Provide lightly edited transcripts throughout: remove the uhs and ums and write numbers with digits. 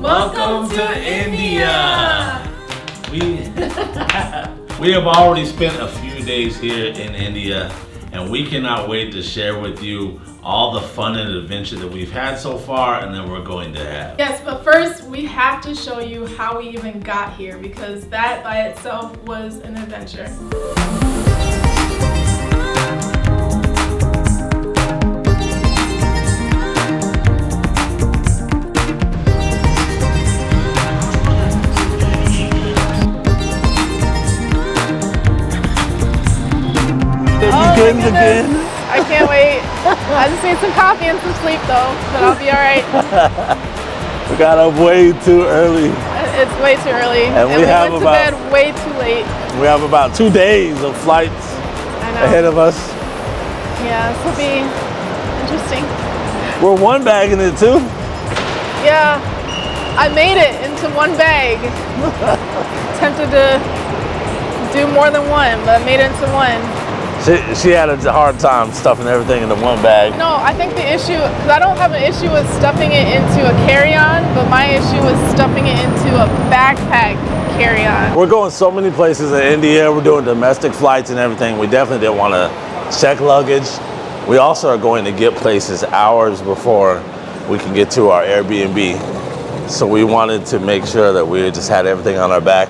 Welcome to India. We have already spent a few days here in India, and we cannot wait to share with you all the fun and adventure that we've had so far and that we're going to have. Yes, but first we have to show you how we even got here, because that by itself was an adventure. Again. I can't wait. I just need some coffee and some sleep though, but I'll be all right. We got up way too early. It's way too early. And we went to bed way too late. We have about 2 days of flights ahead of us. Yeah, this will be interesting. We're one bagging it too. Yeah, I made it into one bag. Tempted to do more than one, but I made it into one. She had a hard time stuffing everything into one bag. No, I think the issue, because I don't have an issue with stuffing it into a carry-on, but my issue was stuffing it into a backpack carry-on. We're going so many places in India. We're doing domestic flights and everything. We definitely didn't want to check luggage. We also are going to get places hours before we can get to our Airbnb. So we wanted to make sure that we just had everything on our back.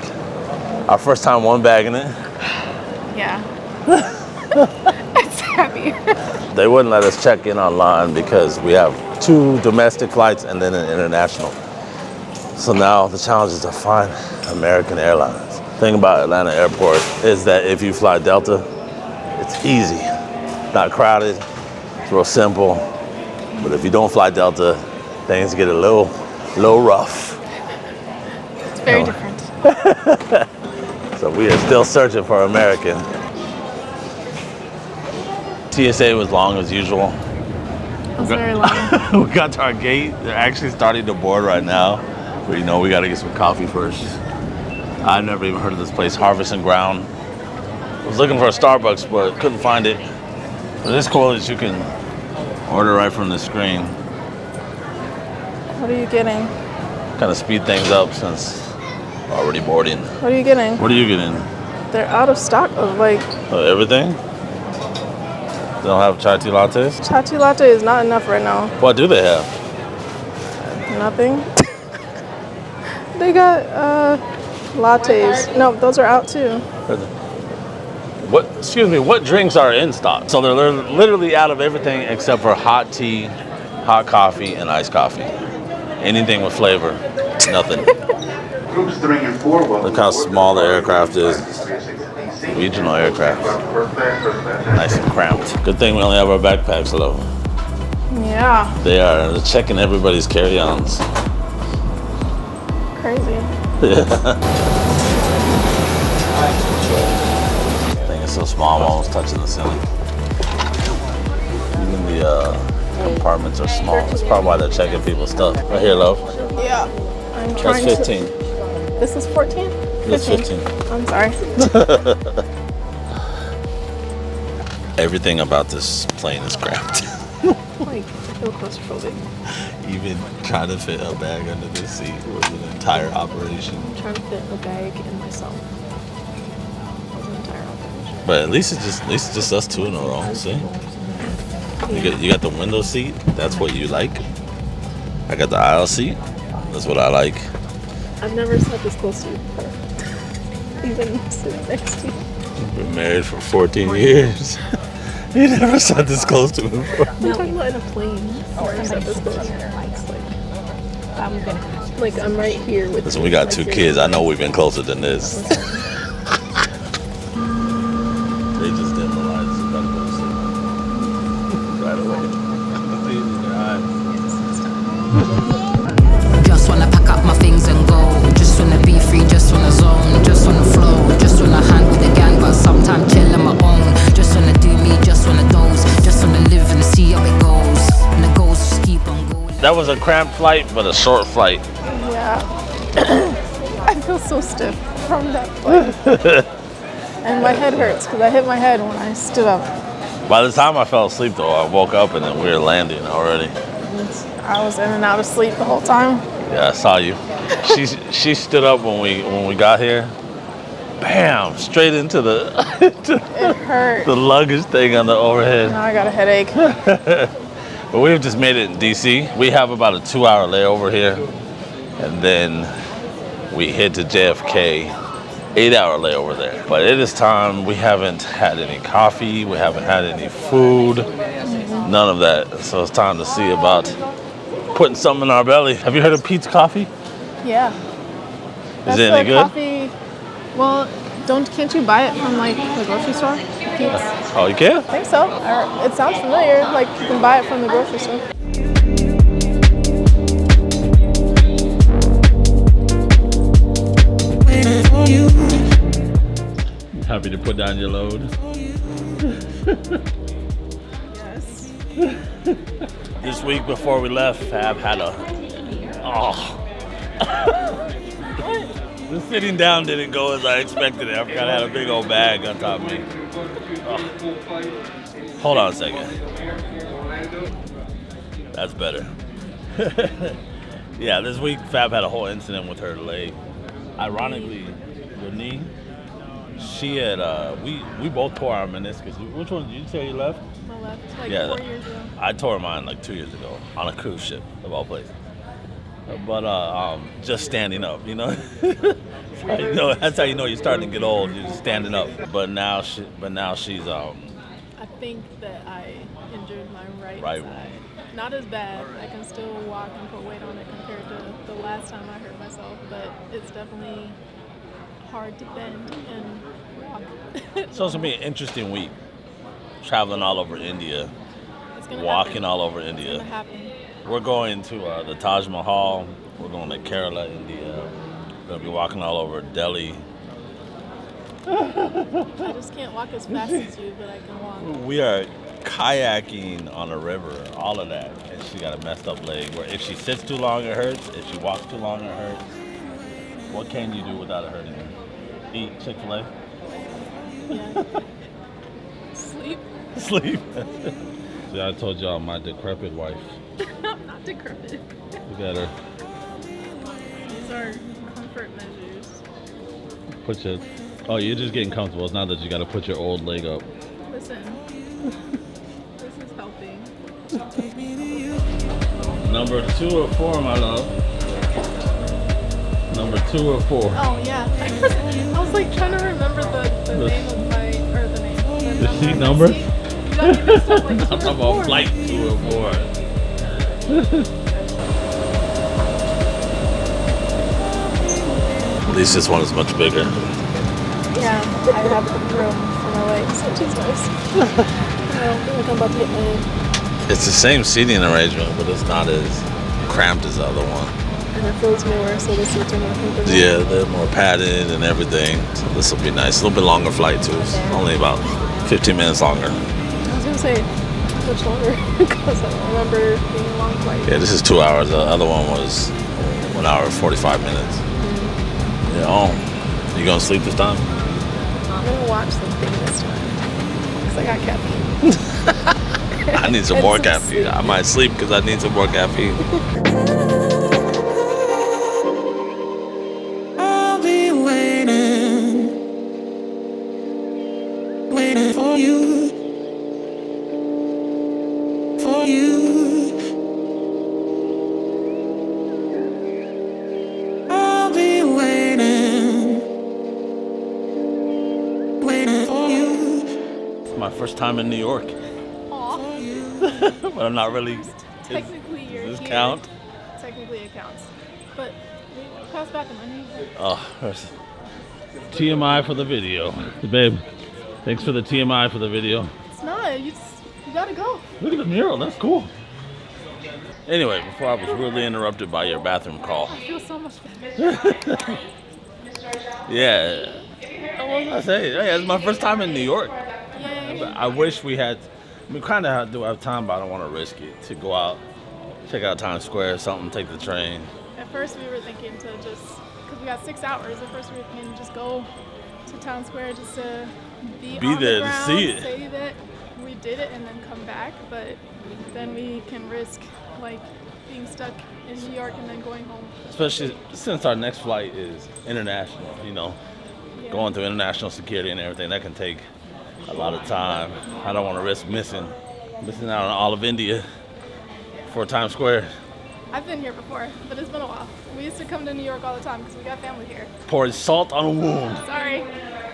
Our first time one bagging it. Yeah. It's heavy. They wouldn't let us check in online because we have 2 domestic flights and then an international. So now the challenge is to find American Airlines. The thing about Atlanta Airport is that if you fly Delta, it's easy. Not crowded, it's real simple. But if you don't fly Delta, things get a little rough. It's very different. So we are still searching for American. TSA was long as usual. It was very long. We got to our gate. They're actually starting to board right now. But you know, we got to get some coffee first. I've never even heard of this place, Harvest and Ground. I was looking for a Starbucks, but couldn't find it. But it's cool that you can order right from the screen. What are you getting? Kind of speed things up since already boarding. What are you getting? What are you getting? They're out of stock of everything? They don't have chai tea lattes? Chai tea latte is not enough right now. What do they have? Nothing. They got lattes. No, those are out too. What drinks are in stock? So they're literally out of everything except for hot tea, hot coffee, and iced coffee. Anything with flavor, nothing. Groups 3 and 4 will. Look how small the aircraft is. Regional aircraft. Nice and cramped. Good thing we only have our backpacks though. Yeah. They are. They're checking everybody's carry-ons. Crazy. Yeah. The thing is so small, I'm almost touching the ceiling. Even the compartments are small. That's probably why they're checking people's stuff. Right here, love. Yeah. I'm trying That's 15. This is 14? That's 15. I'm sorry. Everything about this plane is cramped. Like, I feel claustrophobic. Even trying to fit a bag under this seat was an entire operation. I'm trying to fit a bag in myself. It was an entire operation. But at least it's just us 2 in a row. See? You got the window seat. That's what you like. I got the aisle seat. That's what I like. I've never sat this close to you before. Even sitting next to you. We've been married for 14 years. You never sat this close to me before. I'm talking about in a plane. I've sat this close. I'm right here with. Listen, we got 2 kids. I know we've been closer than this. They just dim the lights. You gotta go to sleep. Right away. See it in your eyes. Just wanna pack up my things and go. Just wanna be free, just wanna zone. Just wanna flow, just wanna hang with the gang. But sometimes chill on my own. Just wanna do me, just wanna doze. Just wanna live and see how it goes. And the goals just keep on going. That was a cramped flight, but a short flight. Yeah. I feel so stiff from that flight. And my head hurts because I hit my head when I stood up. By the time I fell asleep, though, I woke up and then we were landing already. I was in and out of sleep the whole time. Yeah, I saw you. She stood up when we got here. Bam! Straight into the It hurt. the luggage thing on the overhead. Now I got a headache. But we've just made it in DC. We have about a 2-hour layover here, and then we head to JFK. 8-hour layover there. But it is time. We haven't had any coffee. We haven't had any food. None of that. So it's time to see about putting something in our belly. Have you heard of Pete's Coffee? Yeah. Is it any good? Coffee. Well, can't you buy it from like the grocery store? Pete's? Oh, you can? I think so. It sounds familiar. Like you can buy it from the grocery store. Happy to put down your load. Yes. This week before we left, Fab had the sitting down didn't go as I expected it. I forgot I had a big old bag on top of me. Oh. Hold on a second. That's better. Yeah, this week Fab had a whole incident with her leg. Ironically, her knee. She had we both tore our meniscus. Which one did you say you left? My left, like Yeah, 4 years ago. I tore mine like 2 years ago on a cruise ship of all places. But just standing up, you know. That's how you know you're starting to get old. You're just standing up. But now she's I think that I injured my right side. Not as bad. I can still walk and put weight on it compared to the last time I hurt myself, but it's definitely hard to bend and walk. So it's gonna be an interesting week. Traveling all over India, walking all over It's India. gonna happen. We're going to the Taj Mahal. We're going to Kerala, India. We're gonna be walking all over Delhi. I just can't walk as fast as you, but I can walk. We are kayaking on a river, all of that, and she got a messed up leg. Where if she sits too long, it hurts. If she walks too long, it hurts. What can you do without it hurting you? Eat Chick-fil-A. Yeah. Sleep. Sleep. See, I told y'all my decrepit wife. I'm not decrepit. Look at her. These are comfort measures. Put your. Oh, you're just getting comfortable. It's not that you got to put your old leg up. Listen, this is helping. Number 2 or 4, my love. Number 2 or 4. Oh yeah, I was like trying to remember the name of my the name. The seat number? You got me mixed up like 2 I'm or talking 4. about flight 2 or 4. At least this one is much bigger. Yeah, I have room for my legs, which is nice. I don't feel like I'm about to hit my head. It's the same seating arrangement, but it's not as cramped as the other one. And it feels newer, so the seats are more comfortable. Yeah, they're more padded and everything. So this will be nice. A little bit longer flight too. It's only about 15 minutes longer. I was gonna say much longer because I remember being a long flight. Yeah, this is 2 hours. The other one was 1 hour 45 minutes. Yeah. Oh, you gonna sleep this time? I'm gonna watch something this time because I got caffeine. I need some more caffeine. I might sleep because I need some more caffeine. I'll be waiting for you, for you. I'll be waiting for you. It's my first time in New York, Aw. but I'm not really. Technically, you're Does this here. count? Technically, it counts. But pass back the money. Oh, there's- TMI for the video. Babe, thanks for the TMI for the video. It's not. You gotta go. Look at the mural. That's cool. Anyway, before I was rudely interrupted by your bathroom call. I feel so much better. Yeah. What was I saying? Yeah, it's my first time in New York. Yay. I wish we had. We kind of do have time, but I don't want to risk it to go out, check out Times Square or something, take the train. At first, we were thinking to just, because we got 6 hours. At first, we were thinking just go to Town Square just to be on there the to ground, see it. say that we did it, and then come back. But then we can risk like being stuck in New York and then going home. Especially since our next flight is international, Yeah. going through international security and everything, that can take a lot of time. I don't want to risk missing out on all of India for Times Square. I've been here before, but it's been a while. We used to come to New York all the time because we got family here. Pouring salt on a wound. Sorry,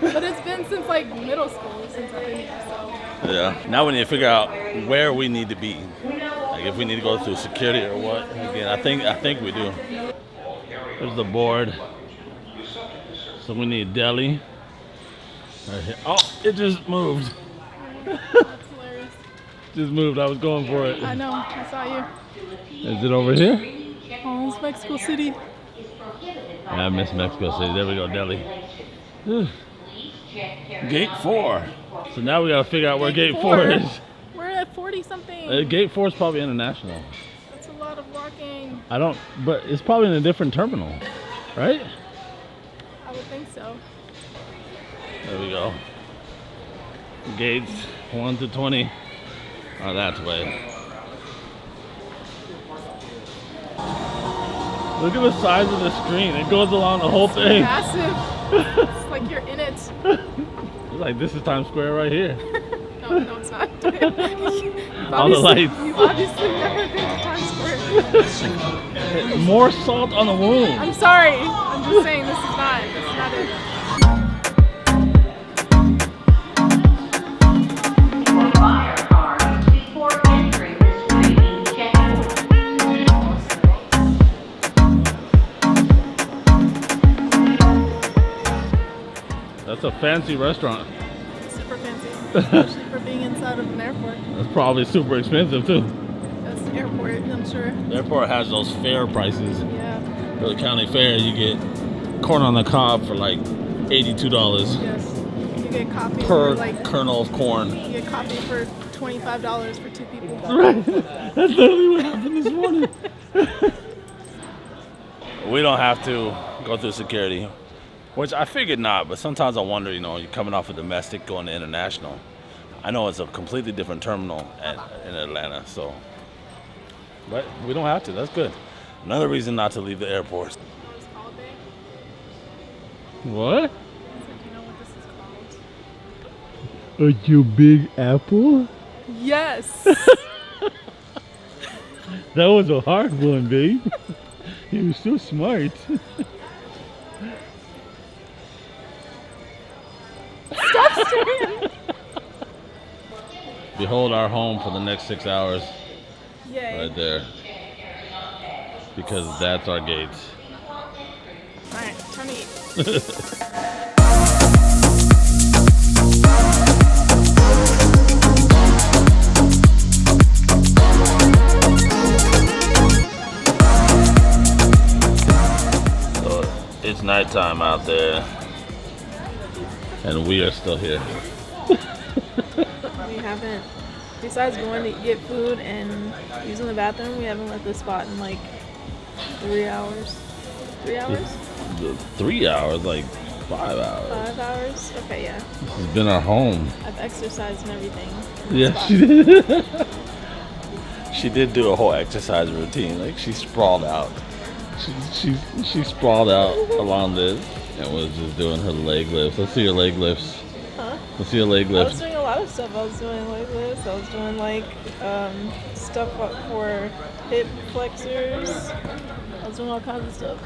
but it's been since like middle school since I've been here. So Yeah. Now we need to figure out where we need to be. Like if we need to go through security or what. Again, I think we do. There's the board. So we need Delhi. Right here. Oh, it just moved. that's hilarious. Just moved. I was going for it. I know. I saw you. Is it over here? Oh, it's Mexico City. Yeah, I miss Mexico City. There we go, Delhi. Gate 4. So now we gotta figure out where Gate 4 is. We're at 40 something. Gate 4 is probably international. That's a lot of walking. But it's probably in a different terminal, right? I would think so. There we go. Gates 1 to 20 are that way. Look at the size of the screen. It goes along the whole thing. Massive. It's like you're in it. It's like this is Times Square right here. No, it's not. All the lights. You've obviously never been to Times Square. More salt on the wound. I'm sorry. I'm just saying this is not it. Fire cars before entering the screening check-in. That's a fancy restaurant. Super fancy, especially for being inside of an airport. That's probably super expensive too. That's the airport, I'm sure. The airport has those fare prices. Yeah. For the county fair, you get corn on the cob for like $82 Yes. You get coffee per for like kernel of corn. you get coffee for $25 for 2 people. Right. That's literally what happened this morning. We don't have to go through security, which I figured not, but sometimes I wonder, you're coming off of domestic going to international. I know it's a completely different terminal in Atlanta, but we don't have to. That's good. Another reason not to leave the airport. What is it called, babe? What? Do you know what this is called? Your big apple? Yes. That was a hard one, babe. You were so smart. Stop staring. Behold our home for the next 6 hours. Yay. Right there. Because that's our gate. Alright, time to eat. So it's nighttime out there. And we are still here. We haven't, besides going to get food and using the bathroom, we haven't left the spot in like 3 hours. 3 hours? 3 hours, like 5 hours. 5 hours? Okay, yeah. This has been our home. I've exercised and everything. in the Yeah, spot. she did. She did do a whole exercise routine. Like she sprawled out. She sprawled out along this and was just doing her leg lifts. Let's see your leg lifts. Huh? Let's see your leg I was lifts. doing a lot of stuff. I was doing leg lifts. I was doing like stuff for hip flexors. I was doing all kinds of stuff.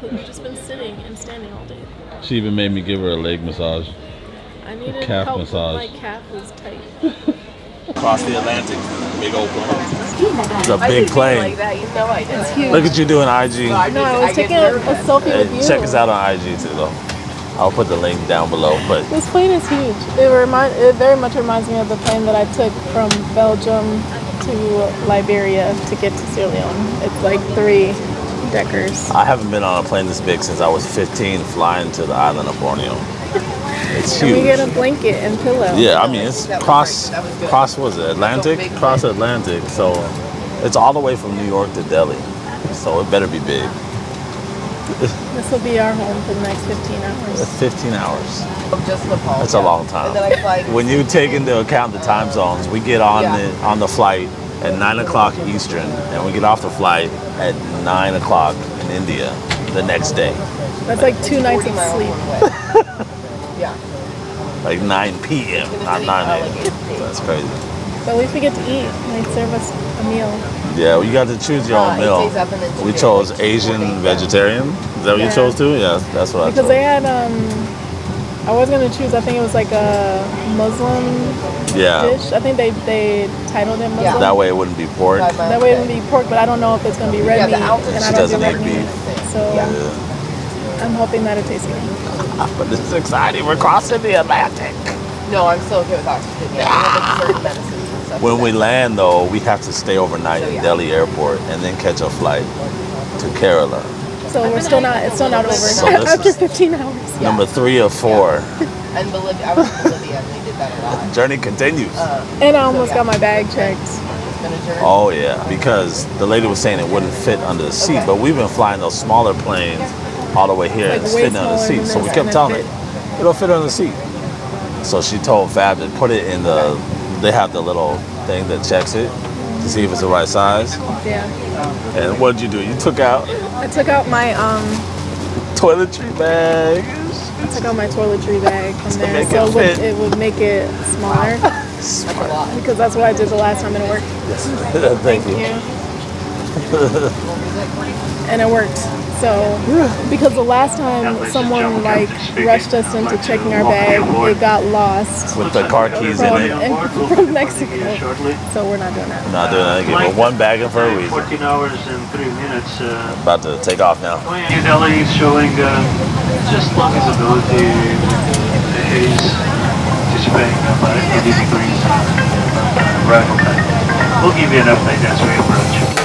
I've just been sitting and standing all day. She even made me give her a leg massage. I needed calf help. massage. My calf was tight. Across the Atlantic, big old plane. It's a big plane. It's huge. Look at you doing IG. No, I was taking a selfie with you. Check us out on IG too, though. I'll put the link down below. But This plane is huge. It very much reminds me of the plane that I took from Belgium to Liberia to get to Sierra Leone. It's like 3 deckers. I haven't been on a plane this big since I was 15, flying to the island of Borneo. It's And we get a huge. blanket and pillow. Yeah, I mean it's cross was it Atlantic? Cross Atlantic. So it's all the way from New York to Delhi. So it better be big. This will be our home for the next 15 hours. It's 15 hours. Just That's a long time. And then I fly. When you take into account the time zones, we get on the flight at 9 o'clock Eastern, and we get off the flight at 9 o'clock in India the next day. That's like 2 nights of sleep. Yeah. Like 9 p.m., not 9 a.m. That's crazy. But at least we get to eat. They serve us a meal. Yeah, well, you got to choose your own 8 meal. days up and then 2 We days, chose like, Asian 4 days. vegetarian. Is that what you Yeah. chose too? Yeah, that's what I Because chose. they had, I was going to choose, I think it was like a Muslim Yeah, dish. I think they titled it Muslim. Yeah. that way it wouldn't be pork. That way it would be pork, but I don't know if it's going to be red Yeah, the meat. outfit And I She don't do doesn't red eat meat. beef. So Yeah. I'm hoping that it tastes good. But this is exciting. We're crossing the Atlantic. No, I'm still okay with oxygen. Yeah, we have like certain medicines and stuff. When like we that. land, though, we have to stay overnight So, in yeah. Delhi Airport and then catch a flight to Kerala. So it's still not over So this after is 15 hours. Yeah. Number 3 of 4. And Bolivia, I was in Bolivia and they did that a lot. Journey continues. And I almost got my bag checked. It's been a journey. Oh yeah, because the lady was saying it wouldn't fit under the seat, Okay. but we've been flying those smaller planes all the way here. Like It's way fitting under the smaller seat, than so we this, kept and it telling her fit. it'll fit under the seat. So she told Fab to put it in the. They have the little thing that checks it to see if it's the right size. Yeah. And what did you do? You took out I took out my toiletry bags. took out my toiletry bag from there, make so it fit. it would make it smaller That's a lot. because that's what I did the last time and it worked. Thank you. And it worked. So because the last time someone like rushed us into checking our bag, it got lost With the car keys in it. from Mexico. So we're not doing that. Not doing that again, but one bag in for a reason. 14 hours and 3 minutes. About to take off now. New Delhi is showing just low visibility, the haze, anticipating about 80 degrees arrival time. We'll give you an update as we approach.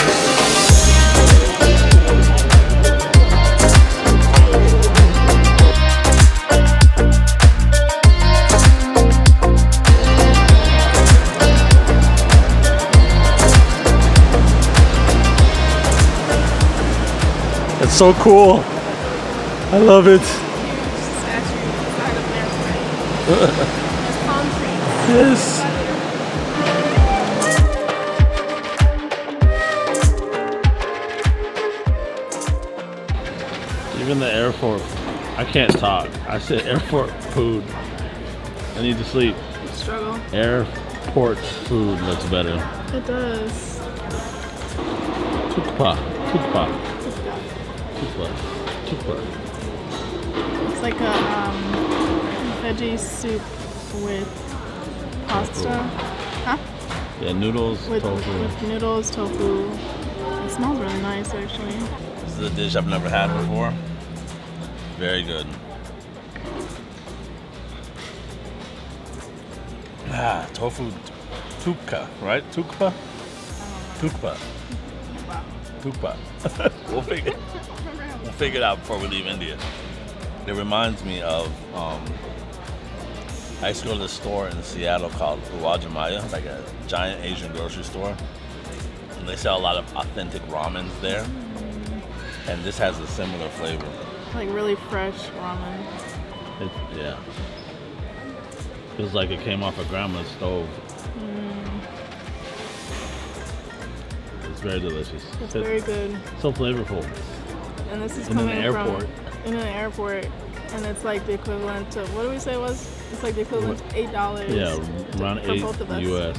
It's so cool. I love it. Yes. Even the airport, I can't talk. I said airport food. I need to sleep. Struggle. Airport food looks better. It does. Tukpa. It's like a veggie soup with pasta. Huh? Yeah, noodles, With tofu. noodles, tofu. It smells really nice actually. This is a dish I've never had before. Very good. Ah, tofu tukpa, right? Tukpa? Tukpa. We'll figure it out before we leave India. It reminds me of I used to go to this store in Seattle called Uwajimaya, like a giant Asian grocery store. And they sell a lot of authentic ramens there. And this has a similar flavor. Like really fresh ramen. Yeah. Feels like it came off a grandma's stove. It's very delicious. It's very good. So flavorful. And this is In an coming airport. from in an airport, and it's like the equivalent to what do we say it was? It's like the equivalent to $8. Yeah, around for 8 both of us. US.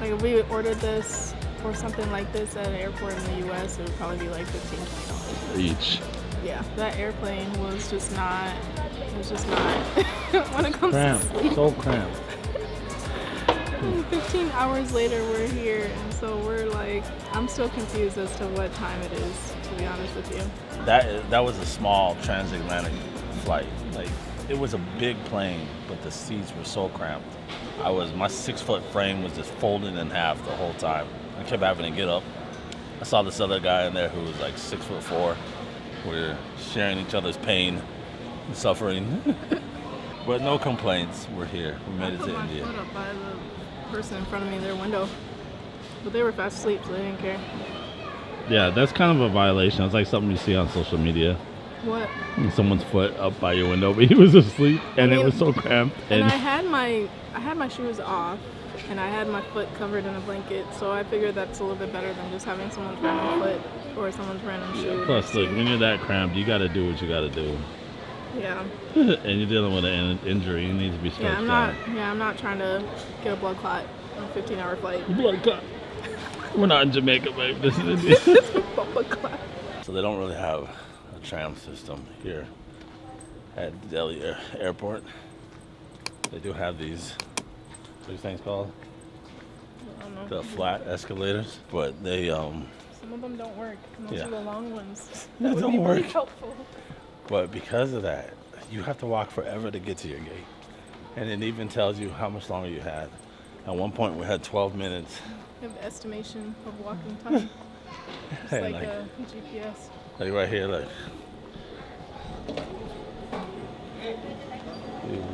Like if we ordered this or something like this at an airport in the US, it would probably be like $15, $20. Each. Yeah, that airplane was just not. It was just not. When it comes Cramped. to sleep. So cramped. 15 hours later, we're here, and so we're like, I'm still confused as to what time it is, to be honest with you. That was a small transatlantic flight. Like it was a big plane, but the seats were so cramped. My 6-foot frame was just folded in half the whole time. I kept having to get up. I saw this other guy in there who was like 6'4". We're sharing each other's pain and suffering. But no complaints. We're here. We made it to I put my India. foot up by the person in front of me, their window, but they were fast asleep, so they didn't care. Yeah, that's kind of a violation. It's like something you see on social media. What? Someone's foot up by your window, but he was asleep, and I mean, it was so cramped. And I had my shoes off, and I had my foot covered in a blanket, so I figured that's a little bit better than just having someone's random foot or someone's random shoe. Plus, look, when you're that cramped, you got to do what you got to do. Yeah. And you're dealing with an injury. You need to be stretched out. I'm not trying to get a blood clot on a 15-hour flight. Blood clot. We're not in Jamaica, babe. This is India. Blood clot. So they don't really have a tram system here at Delhi Airport. They do have these, what are these things called? I don't know. The flat escalators, but they Some of them don't work. Most of the long ones. They That would don't be really work. helpful. But because of that, you have to walk forever to get to your gate. And it even tells you how much longer you had. At one point we had 12 minutes. You have the estimation of walking time. It's And like a GPS. Like right here, like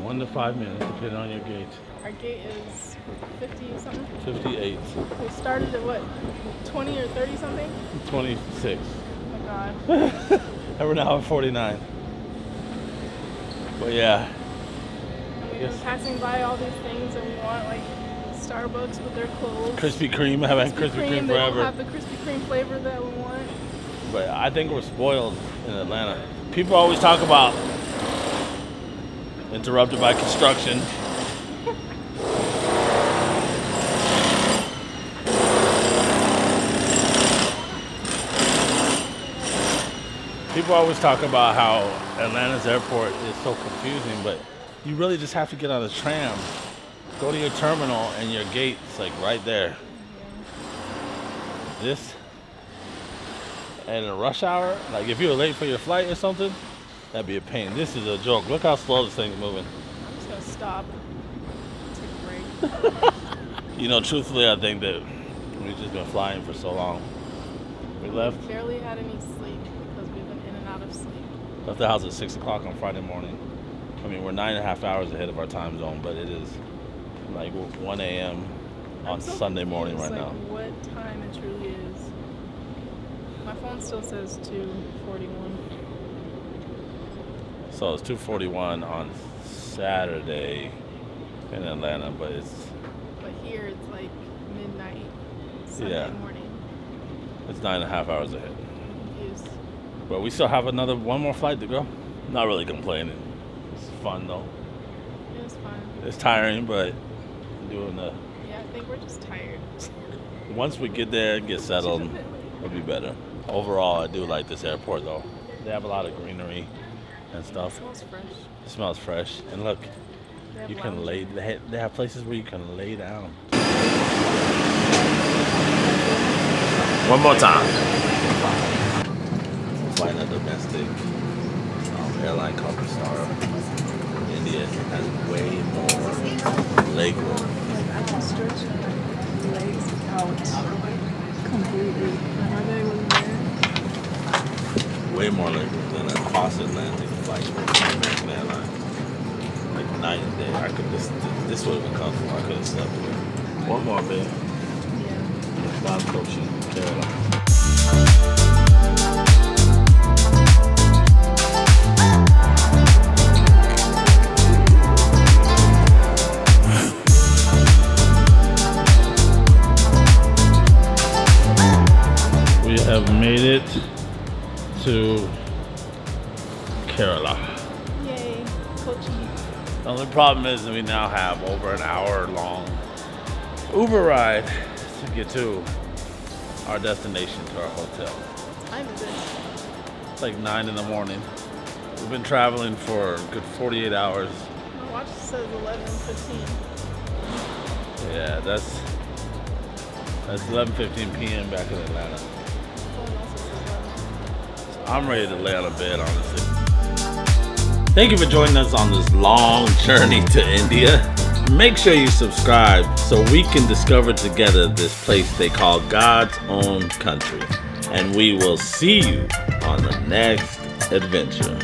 1 to 5 minutes, depending on your gate. Our gate is 50 something. 58, We started at what? 20 or 30 something? 26. Oh my god. And we're now at 49. But yeah. And we've been passing by all these things and we want like Starbucks with their clothes. Krispy Kreme, I haven't had Krispy Kreme They don't forever. have the Krispy Kreme flavor that we want. But I think we're spoiled in Atlanta. People always talk about interrupted by construction. People always talk about how Atlanta's airport is so confusing, but you really just have to get on a tram, go to your terminal, and your gate's like right there. This, and in a rush hour, like if you were late for your flight or something, that'd be a pain. This is a joke. Look how slow this thing's moving. I'm just gonna stop. Take a break. You know, truthfully, I think that we've just been flying for so long. We left Barely had any sleep because we've been in and out of sleep. the house at 6 o'clock on Friday morning. I mean, we're 9.5 hours ahead of our time zone, but it is like 1 a.m. on I'm so Sunday morning right confused, now. like, what time it truly is. My phone still says 2:41. So it's 2:41 on Saturday in Atlanta, but it's But here it's like midnight Sunday morning. it's 9.5 hours ahead. I'm confused. But we still have one more flight to go. Not really complaining. It's fun though. It was fun. It's tiring, but doing the Yeah, I think we're just tired. once we get there and get settled, it'll be better. Overall, I do like this airport though. They have a lot of greenery and It stuff. smells fresh. It smells fresh. And look, They have you can lay. lounge. They have places where you can lay down. One more time. Flying a domestic airline called Star. India has way more leg room. Like, I can stretch my legs out completely. Like, are they really there? Way more leg room than a cross-Atlantic flight from American Airlines. Like night and day. I could this would have been comfortable. I could have slept with it. One more, babe. Yeah. Bob Kochi, Carolina. We have made it to Kerala. Yay, Kochi. The only problem is that we now have over an hour long Uber ride to get to our destination, to our hotel. What time is it? It's like 9 in the morning. We've been traveling for a good 48 hours. My watch says 11:15. Yeah, that's 11:15 p.m. back in Atlanta. Phone also says 11. I'm ready to lay on a bed, honestly. Thank you for joining us on this long journey to India. Make sure you subscribe so we can discover together this place they call God's own country. And we will see you on the next adventure.